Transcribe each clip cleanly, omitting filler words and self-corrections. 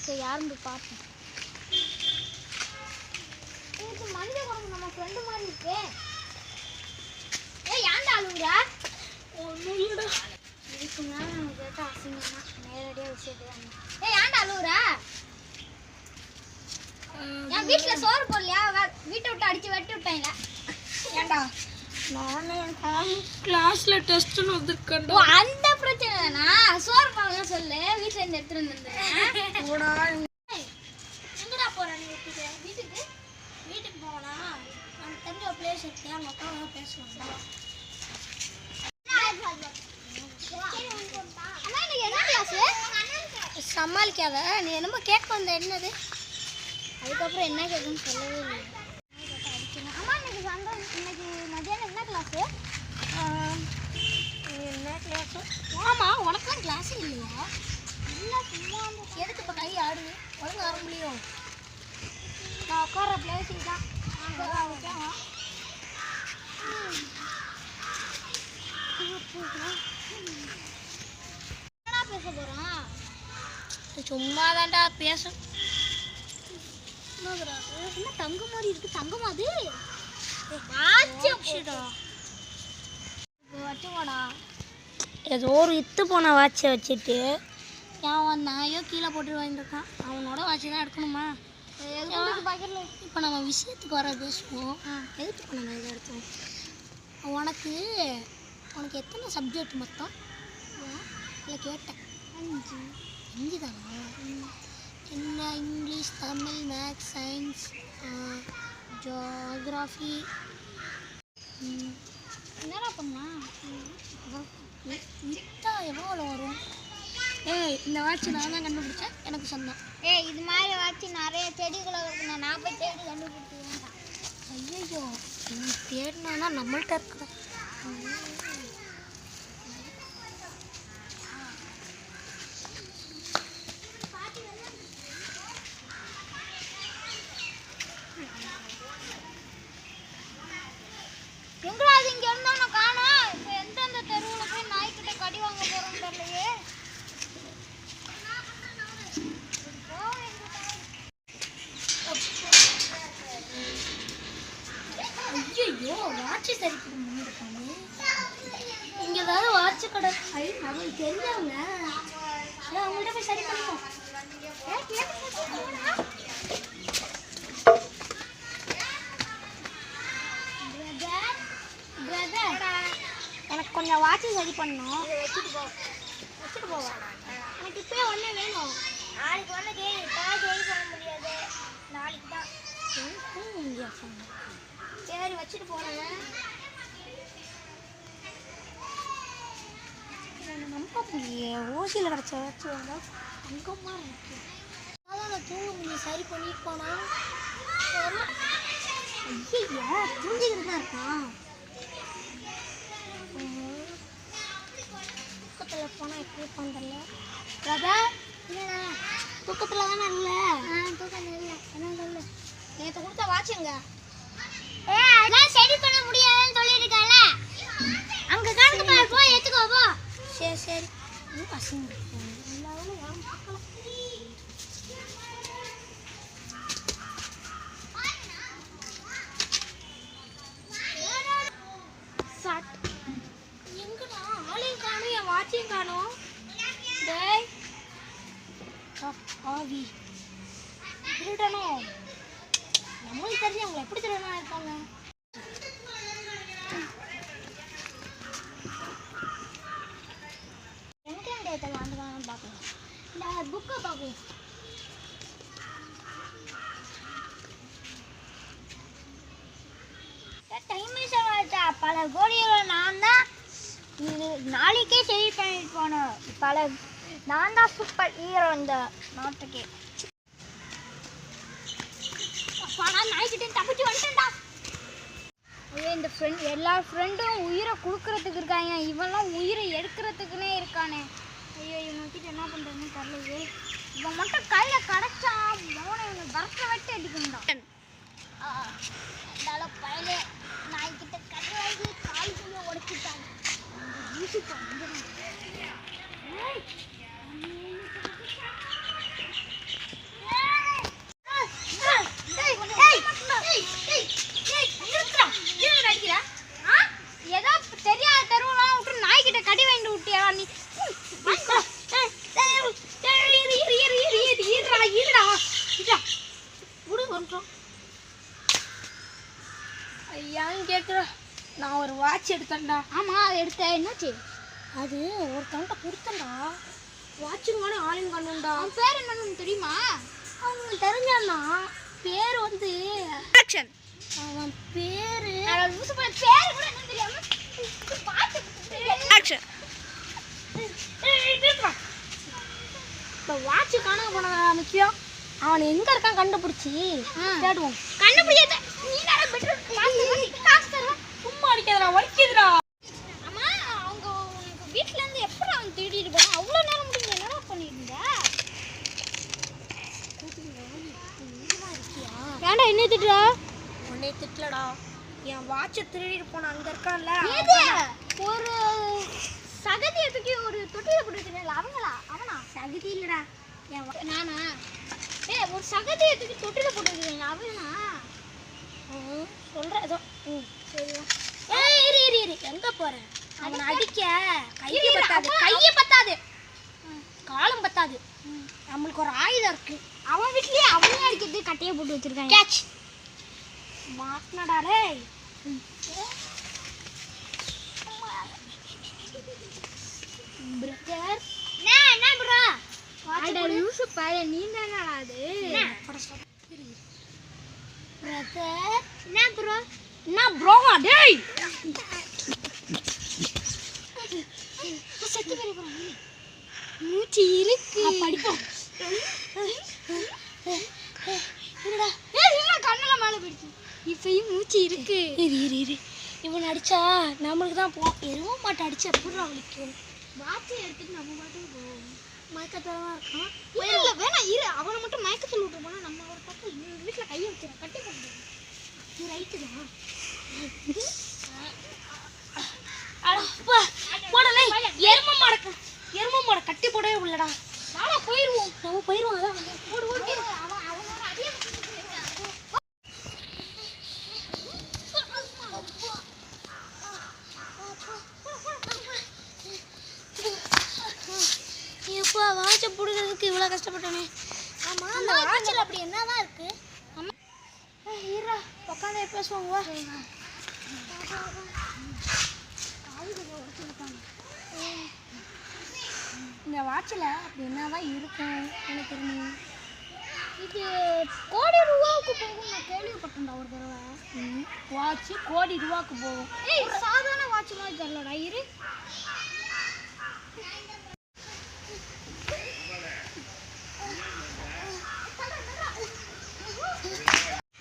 சரி யாரும் பார்ப்போம். இது மனித குரங்கு நம்ம ஃப்ரெண்டு மாதிரி இருக்கே. ஏன்டா அழுகுறா? ஒன்றும் இல்லைடா. இதுக்கு மேலே நம்ம கேட்டால் அசிங்கம்னா நேரடியாக விஷயத்தை ஏன்டா அழுகுறா? என் வீட்டில் சோறு போடலையா? வீட்டை விட்டு அடித்து வெட்டி விட்டாங்க. ஏன்டா நான் கிளாஸில் டெஸ்ட்டுன்னு வந்திருக்கேன். அந்த பிரச்சனை தானா? சோறு போடலாம் சொல்லு, வீட்டில் இருந்து எடுத்துகிட்டு வந்துருந்தேன். எங்கடா போகிறேன் நீ வீட்டுக்கு? வீட்டுக்கு போனா நான் தெரிஞ்ச ஒரு பிளேஸ் இருக்கு, அவங்க அக்காவை பேசுவாங்க. சமாளிக்காத. நீ என்னமோ கேட்க வந்த என்னது? அதுக்கப்புறம் என்ன கேட்குன்னு சொல்லவே இல்லை. அம்மா இன்னைக்கு இன்னைக்கு மதியானம் என்ன கிளாஸு? என்ன கிளாஸு? ஆமாம், உனக்குலாம் கிளாஸு இல்லையா? இல்லை, சும்மா எதுக்கு இப்போ கை ஆடுது? ஒழுங்கு வர முடியும். நான் உட்கார பிளேஸுக்கு தான். என்னடா பேச போகிறோம்? சும்மா தான்டா பேசும். என்ன தங்க மாதிரி இருக்கு? தங்கமா அது? வச்சுக்கோடா. ஏதோ ஒரு இத்து போன வாட்சை வச்சுட்டு அவன் நாயோ கீழே போட்டு வாங்கியிருக்கான். அவனோட வாட்சி தான் எடுக்கணுமா? இப்போ நம்ம விஷயத்துக்கு வர பேசுவோம். எதுக்கு இப்போ நம்ம இதை எடுத்தோம்? உனக்கு எத்தனை சப்ஜெக்ட் மொத்தம்? இல்லை கேட்டேன். 5 தானா? என்ன? English, Tamil, maths, science, geography. என்னடா பண்ணா? வித்தா எவ்வளோ வரும்? இந்த வாட்சி நான் தான் கண்டுபிடிச்சேன், எனக்கு சொந்தம். இது மாதிரி வாட்சி நிறைய செடிகளை இருக்குண்ணா. நான் போய் தேடி கண்டுபிடிச்சேன். ஐயோ, நீ தேடினா நம்மள்கிட்ட இருக்கிற எங்கடா அது? இங்கே இருந்தால் நான் காணோம். இப்போ எந்தெந்த தெருவில் போய் நாய்க்கிட்ட கடி வாங்க போகிறோன்னு தெரியலையே. ஐயோ, வாட்சி சரி பண்ணிருக்காங்க. இங்கே ஏதாவது வாட்சி கடை நம்மளுக்கு தெரிஞ்சவங்க, அவங்கள்ட்ட போய் சரி பண்ணுவோம். எனக்கு கொஞ்சம் வாட்சி சரி பண்ணணும். வச்சுட்டு போவா. எனக்கு இப்போயே ஒன்றே வேணும். நாளைக்கு ஒன்று சரி பண்ண முடியாது. நாளைக்கு தான். சரி, வச்சுட்டு போகிறேன். நம்ப முடியே. ஓசியில் கிடச்ச வச்சு வந்தால் தங்கமாக இருக்கு. அதான் நான் தூங்க முடியும். சரி பண்ணிட்டு போனா ஐயா தூங்கிக்கிட்டு தான் இருக்கான். தூக்கத்தில் போனால் எப்படி பண்ணல? ராதா இல்லைண்ணா, தூக்கத்தில் தானே இல்லை. தூக்கம் இல்லை. என்ன சொல்லு? நேற்று கொடுத்த வாட்சுங்க. அதெல்லாம் சரி பண்ண முடியாதுன்னு சொல்லியிருக்கால. அங்கே கணக்கு போய் எடுத்துக்கோ போ. சரி சரி. பசங்க எல்லாரும் யாரும் பார்க்கலாம். எங்கடா ஆளையும் காணும், என் வாட்சியும் காணும். டேய் ஆவி திருடணும். நம்மளுக்கு தெரிஞ்சு அவங்க எப்படி திருடனா இருப்பாங்க? எங்க அந்த காலம் பார்க்கலாம். இந்த புக்கை பார்க்கலாம். பல கோடிகளை நான் தான் இது நாளைக்கே சரி பண்ணிட்டு போனோம். நான் தான் சூப்பர் ஹீரோ இந்த நாட்டுக்கே. நாய்கிட்டே தப்பிச்சு வந்துட்டேன்டா. ஐயோ, இந்த எல்லா ஃப்ரெண்டும் உயிரை கொடுக்கறதுக்கு இருக்காங்க. இவெல்லாம் உயிரை எடுக்கிறதுக்குன்னே இருக்கானே. ஐயோ, இவன்கிட்ட என்ன பண்ணுறதுன்னு தெரியலையே. இவன் மட்டும் கையில் கிடச்சான் மோனை இவனை வரட்ட வெட்டி அடிக்கணும்டா. பயலே நாய்கிட்ட கை வாங்கி கால் கையை உடைச்சிட்டாங்க. வீட்டுக்கு வந்துடும். ஐயான்னு கேட்குற, நான் ஒரு வாட்ச் எடுத்தேன்டா. ஆமாம் அதை எடுத்தேன், என்னாச்சு? அது ஒருத்தவன்ட்ட கொடுத்தேன்டா. வாட்சுங்கன்னு ஆலின் பண்ணுண்டா. அவன் பேர் என்னன்னு தெரியுமா? அவங்களுக்கு தெரிஞ்சான்னா பேர் வந்து ஆக்ஷன். அவன் பேர் பேர் கூட என்ன தெரியாம ஆக்ஷன். இப்போ வாட்சு காணாம போனதா முக்கியம். அவன் எங்க இருக்கான் கண்டுபிடிச்சி தேடுவோம். கண்டுபிடிக்காத நீ நேரா பெட்ரோல் காசு தருவா. சும்மா அடிக்காதடா, வலிக்குதுடா. அம்மா அவங்க உனக்கு வீட்ல இருந்து எப்படி அவன் தேடிட்டு போனான்? அவ்வளோ நேரம் முடிஞ்சு என்னடா பண்ணிருந்த? ஏன்டா என்ன திட்டுறா? உன்னை திட்டலடா, என் வாட்சை திருடிட்டு போன அங்க இருக்கான்ல. ஒரு சகதியை தூக்கி ஒரு தொட்டியில போட்டு வச்சிருக்கேன்ல, அவனா? சகதி இல்லடா, நானா? ஒரு சகதியை தூக்கி தொட்டியில போட்டு வச்சிருக்கேன், அவனா? சொல்றேன் ஏதோ. சரி. இரு எங்க போற? அவனை அடிக்க கையே பத்தாது, காலம் பத்தாது. நம்மளுக்கு ஒரு ஆயுதம் இருக்கு. அவன் வீட்லயே அவனே அடிக்கிறது கட்டையை போட்டு வச்சிருக்காங்க. கேட்ச் மாட்டினடா டேய். பிரதர் என்ன ப்ரோ? அட லூசு பாரு, நீ தானடா அது. பிரதர் என்ன ப்ரோ? என்ன ப்ரோவா டேய்? செத்து போறீங்க. மூச்சு இருக்கு. படிப்போம். இருடா. இல்ல கண்ணல மேல போயிடுச்சு. இப்பயும் மூச்சு இருக்கு. இரு இவன் அடிச்சா நம்மளுக்கு தான் போ. எருவ மாட்டை அடிச்சா எப்படி அவளுக்கு வாட்சி எடுத்துட்டு நம்ம பாட்டுக்கு போவோம். மயக்கத்தெல்லாம் இருக்கான். இல்ல வேணாம் இரு, அவனை மட்டும் மயக்கத்தில் விட்டு போனா நம்ம ஒரு பக்கம் வீட்டுல கையை வச்சிடும், கட்டி போட்டு ரைட்டு தான். அடப்பா போடலே. எரும மாடை கட்டி போடவே உள்ளடா. நாளா போயிருவோம். நம்ம போயிருவோம். அதான் ஓடு அவனோட அடியே எப்பா வாட்சை பிடிக்கிறதுக்கு இவ்வளோ கஷ்டப்பட்டானே. ஆமா அந்த வாட்சில் அப்படி என்னதான் இருக்கு? இருடா உட்காந்து பேசுவாங்க வா. இந்த வாட்சில் அப்படி என்னதான் இருக்கும் எனக்கு தெரியும். இது கோடி ரூபாவுக்கு போகும் நான் கேள்விப்பட்டேன்டா ஒரு தடவை. வாட்சு கோடி ரூபாய்க்கு போகும். ஏய் சாதாரண வாட்ச் மாதிரி தெரியலடா, இரு.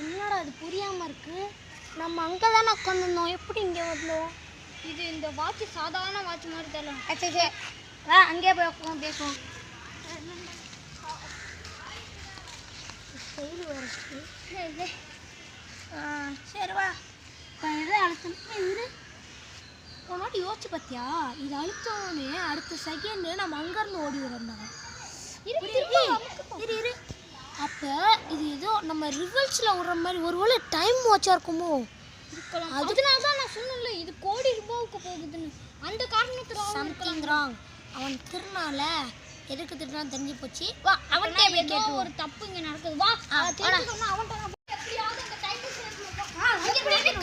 என்னடா அது புரியாம இருக்கு? நம்ம அங்கே தானே உட்காந்துருந்தோம், எப்படி இங்கே வந்தோம்? இது இந்த வாட்ச் சாதாரண வாட்ச் மாதிரி தெரியல. சரி வா அங்கேயே போய் உட்காந்து பேசுவோம். சரி வா இதை அழுத்தணும். இரு ஒரு வாட்டி யோசிச்சு பார்த்தியா? இது அழுத்தோடனே அடுத்த செகண்டு நம்ம அங்கேருந்து ஓடி வரோம்னா. இரு அப்போ இது ஏதோ நம்ம ரிவல்ஸில் விடுற மாதிரி ஒரு வேளை டைம் வாட்சாக இருக்குமோ? அதனால தான் நான் சொன்னேன்ல இது கோடி ரூபாவுக்கு போகுதுன்னு. அந்த காரணத்துல சம்திங் ராங். அவன் திருநாள எதுக்கு திருநாள் தெரிஞ்சு போச்சு. வா அவன்கிட்ட போய் கேட்டு ஒரு தப்பு இங்கே நடக்குது. வா தெரிஞ்சுக்கணும். அவன்கிட்ட எப்படியாவது அந்த டைம்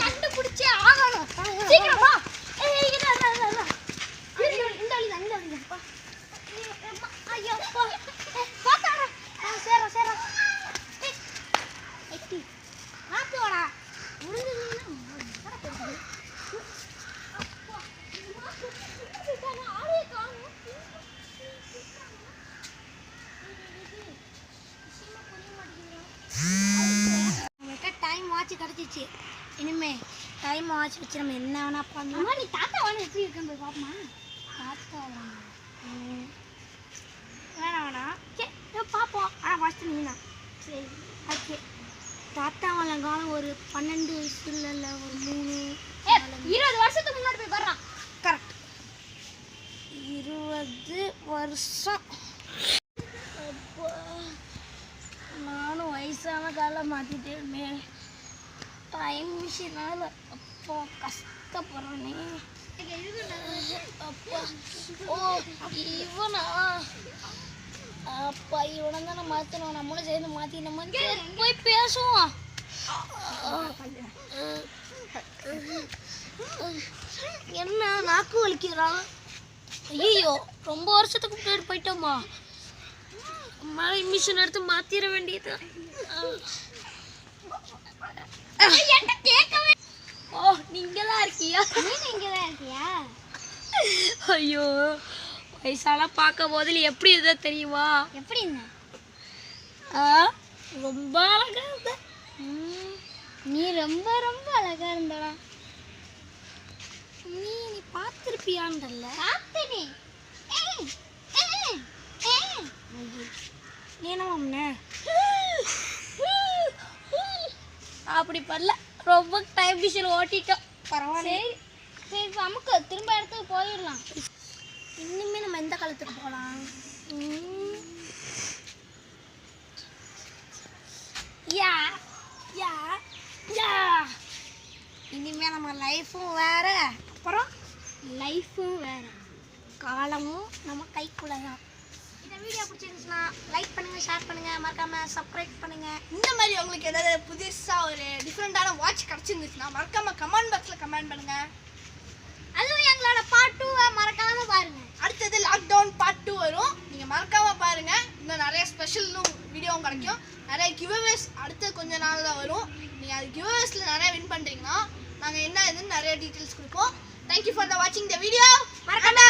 கண்டுபிடிச்சே ஆகணும். சீக்கிரம் வா. டைம் வாட்ச் கிடச்சிச்சு. இனிமே டைம் வாட்ச் வச்சு நம்ம என்ன வேணா பண்ணலாம். நீ தாத்தா வாங்க எப்படி இருக்குன்னு போய் பார்ப்போமா? தாத்தா வேணாம் சரி பார்ப்போம். ஆனால் ஃபஸ்ட்டு நீனா சரி ஓகே. தாத்தா காலம் ஒரு 12 வயசு இல்லை ஒரு 3 20 வருஷத்துக்கு முன்னாடி போய் வர்றான். கரெக்ட் 20 வருஷம். நானும் வயசான காலம் மாற்றிட்டேனே டைம் மிஷினால். அப்போ கஷ்டப்படுறேனே. அப்பா ஓ இவனா? அப்பா இவனை தானே மாற்றணும். நம்மளும் சேர்ந்து மாற்றி நம்ம போய் பேசுவோம். என்ன நாக்கு வலிக்கிறான்? ஐயோ, ரொம்ப வருஷத்துக்கு முன்னாடி போயிட்டோமா? மழை மிஷின் எடுத்து மாத்திர வேண்டியது. ஓ, நீங்க தான் இருக்கியா? நீங்க தான் இருக்கியா? ஐயோ, வயசாலாம் பார்க்க போதில் எப்படி இருந்தா தெரியுமா? எப்படி இருந்த? ரொம்ப அழகா இருந்த. நீ ரொம்ப ரொம்ப அழகா இருந்தடா. நீ பார்த்துருப்பியான்றல்ல? பார்த்தேனே. நீ என்ன பண்ண? அப்படி பண்ணல, ரொம்ப டைம் மிஷின் ஓட்டிட்டோம். பரவாயில்ல. சரி சரி, இப்ப அமுக்கு திரும்ப இடத்துக்கு போயிடலாம். இன்னுமே நம்ம எந்த காலத்துக்கு போகலாம்? யா யா யா. இனிமே நம்ம லைஃப்பும் வேற, அப்புறம் லைஃபும் வேற, காலமும் நம்ம கைக்குள்ள தான். இந்த வீடியோ பிடிச்சிருந்துச்சுன்னா லைக் பண்ணுங்க, ஷேர் பண்ணுங்க, மறக்காம சப்ஸ்கிரைப் பண்ணுங்க. இந்த மாதிரி உங்களுக்கு ஏதாவது புதுசாக ஒரு டிஃப்ரெண்ட்டான வாட்ச் கிடச்சிருந்துச்சுன்னா மறக்காம கமெண்ட் பாக்ஸில் கமெண்ட் பண்ணுங்க. அதுவும் எங்களோட பார்ட் 2 மறக்காம பாருங்க. அடுத்தது லாக்டவுன் பார்ட் 2 வரும், நீங்கள் மறக்காம பாருங்க. இன்னும் நிறைய ஸ்பெஷலும் வீடியோவும் கிடைக்கும். நிறைய கிவ்அவேஸ் அடுத்த கொஞ்ச நாள் தான் வரும். நீங்கள் அது கிவ்அவேஸில் நிறைய வின் பண்ணுறீங்கன்னா நாங்கள் என்ன இதுன்னு நிறைய டீட்டெயில்ஸ் கொடுப்போம். தேங்க்யூ ஃபார் த வாட்சிங் த வீடியோ. மறக்காம